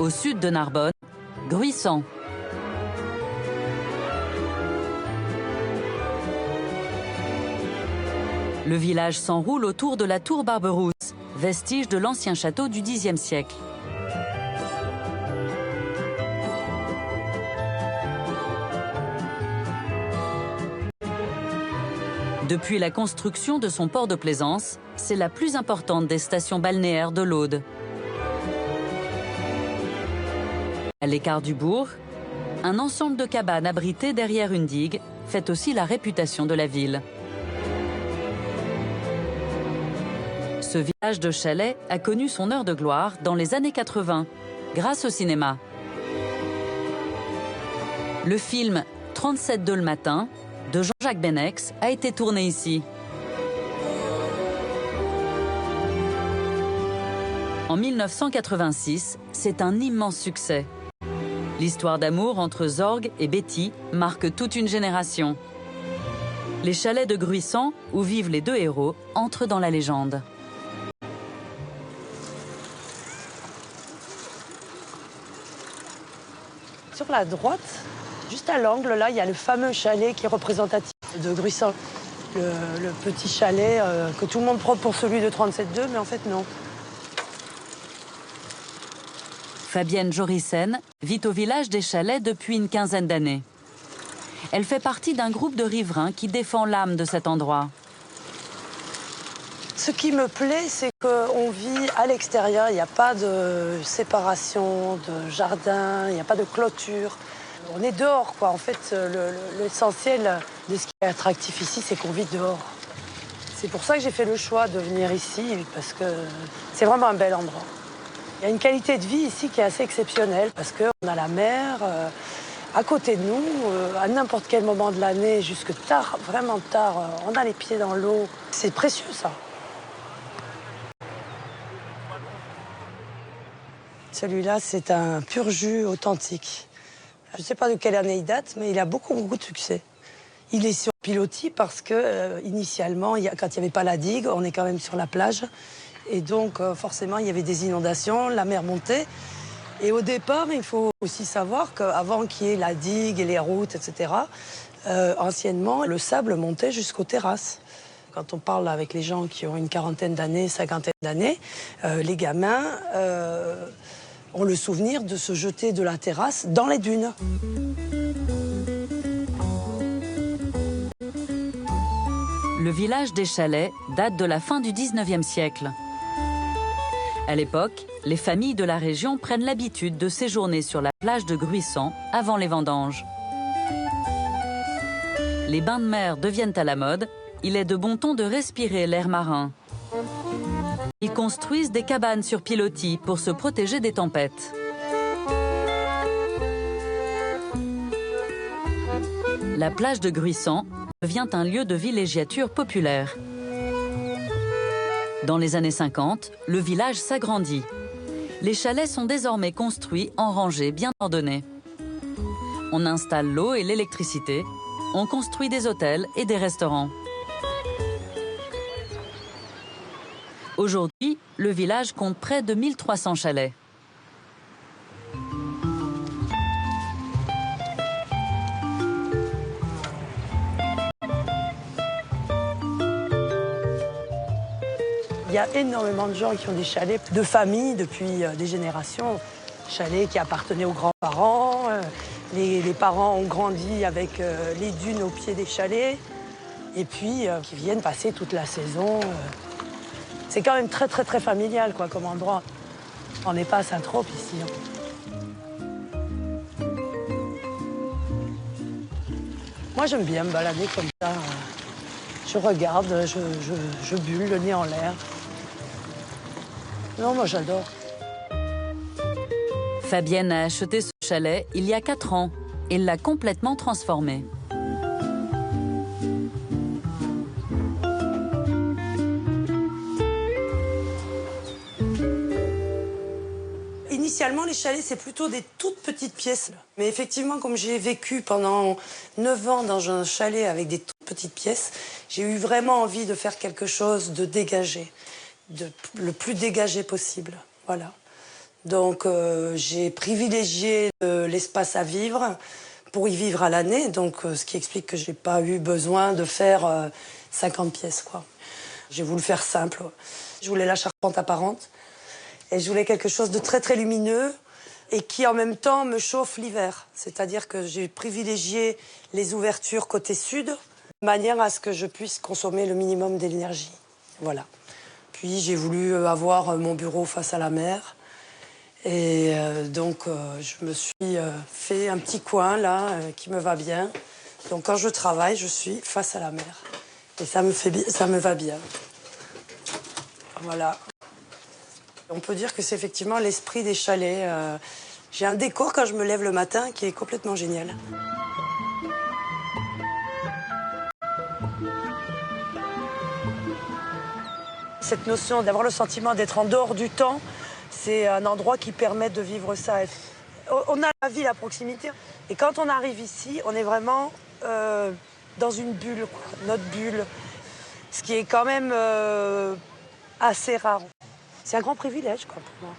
Au sud de Narbonne, Gruissant. Le village s'enroule autour de la tour Barberousse, vestige de l'ancien château du Xe siècle. Depuis la construction de son port de plaisance, c'est la plus importante des stations balnéaires de l'Aude. À l'écart du bourg, un ensemble de cabanes abritées derrière une digue fait aussi la réputation de la ville. Ce village de chalets a connu son heure de gloire dans les années 80, grâce au cinéma. Le film 37 le matin de Jean-Jacques Benex a été tourné ici. En 1986, c'est un immense succès. L'histoire d'amour entre Zorg et Betty marque toute une génération. Les chalets de Gruissant, où vivent les deux héros, entrent dans la légende. Sur la droite, juste à l'angle, là, il y a le fameux chalet qui est représentatif de Gruissant. Le petit chalet que tout le monde prend pour celui de 37-2, mais en fait, non. Fabienne Jorissen vit au village des Chalets depuis une quinzaine d'années. Elle fait partie d'un groupe de riverains qui défend l'âme de cet endroit. Ce qui me plaît, c'est qu'on vit à l'extérieur. Il n'y a pas de séparation, de jardin, il n'y a pas de clôture. On est dehors, quoi. En fait, l'essentiel de ce qui est attractif ici, c'est qu'on vit dehors. C'est pour ça que j'ai fait le choix de venir ici, parce que c'est vraiment un bel endroit. Il y a une qualité de vie ici qui est assez exceptionnelle, parce qu'on a la mer à côté de nous, à n'importe quel moment de l'année, jusque tard, vraiment tard, on a les pieds dans l'eau. C'est précieux, ça. Celui-là, c'est un pur jus authentique. Je ne sais pas de quelle année il date, mais il a beaucoup de succès. Il est sur pilotis parce que, initialement, quand il n'y avait pas la digue, on est quand même sur la plage. Et donc, forcément, il y avait des inondations, la mer montait. Et au départ, il faut aussi savoir qu'avant qu'il y ait la digue et les routes, etc., anciennement, le sable montait jusqu'aux terrasses. Quand on parle avec les gens qui ont une quarantaine d'années, cinquantaine d'années, les gamins ont le souvenir de se jeter de la terrasse dans les dunes. Le village des Chalets date de la fin du XIXe siècle. À l'époque, les familles de la région prennent l'habitude de séjourner sur la plage de Gruissant avant les vendanges. Les bains de mer deviennent à la mode, il est de bon ton de respirer l'air marin. Ils construisent des cabanes sur pilotis pour se protéger des tempêtes. La plage de Gruissant devient un lieu de villégiature populaire. Dans les années 50, le village s'agrandit. Les chalets sont désormais construits en rangées bien ordonnées. On installe l'eau et l'électricité, on construit des hôtels et des restaurants. Aujourd'hui, le village compte près de 1300 chalets. Il y a énormément de gens qui ont des chalets de famille depuis des générations. Chalets qui appartenaient aux grands-parents. Les parents ont grandi avec les dunes au pied des chalets. Et puis, qui viennent passer toute la saison. C'est quand même très, très, très familial, quoi, comme endroit. On n'est pas à Saint-Trope, ici. Moi, j'aime bien me balader comme ça. Je regarde, je bulle, le nez en l'air. Non, moi, j'adore. Fabienne a acheté ce chalet il y a 4 ans et l'a complètement transformé. Initialement, les chalets, c'est plutôt des toutes petites pièces. Mais effectivement, comme j'ai vécu pendant 9 ans dans un chalet avec des toutes petites pièces, j'ai eu vraiment envie de faire quelque chose de dégagé, le plus dégagé possible. Voilà. Donc j'ai privilégié l'espace à vivre pour y vivre à l'année, donc ce qui explique que je n'ai pas eu besoin de faire 50 pièces, quoi. J'ai voulu faire simple. Je voulais la charpente apparente et je voulais quelque chose de très très lumineux et qui en même temps me chauffe l'hiver. C'est-à-dire que j'ai privilégié les ouvertures côté sud de manière à ce que je puisse consommer le minimum d'énergie. Voilà. Puis j'ai voulu avoir mon bureau face à la mer. Et donc, je me suis fait un petit coin, là, qui me va bien. Donc, quand je travaille, je suis face à la mer. Et ça me va bien. Voilà. On peut dire que c'est effectivement l'esprit des chalets. J'ai un décor quand je me lève le matin qui est complètement génial. Cette notion d'avoir le sentiment d'être en dehors du temps, c'est un endroit qui permet de vivre ça. On a la ville à proximité. Et quand on arrive ici, on est vraiment dans une bulle, quoi, notre bulle. Ce qui est quand même assez rare. C'est un grand privilège, quoi, pour moi.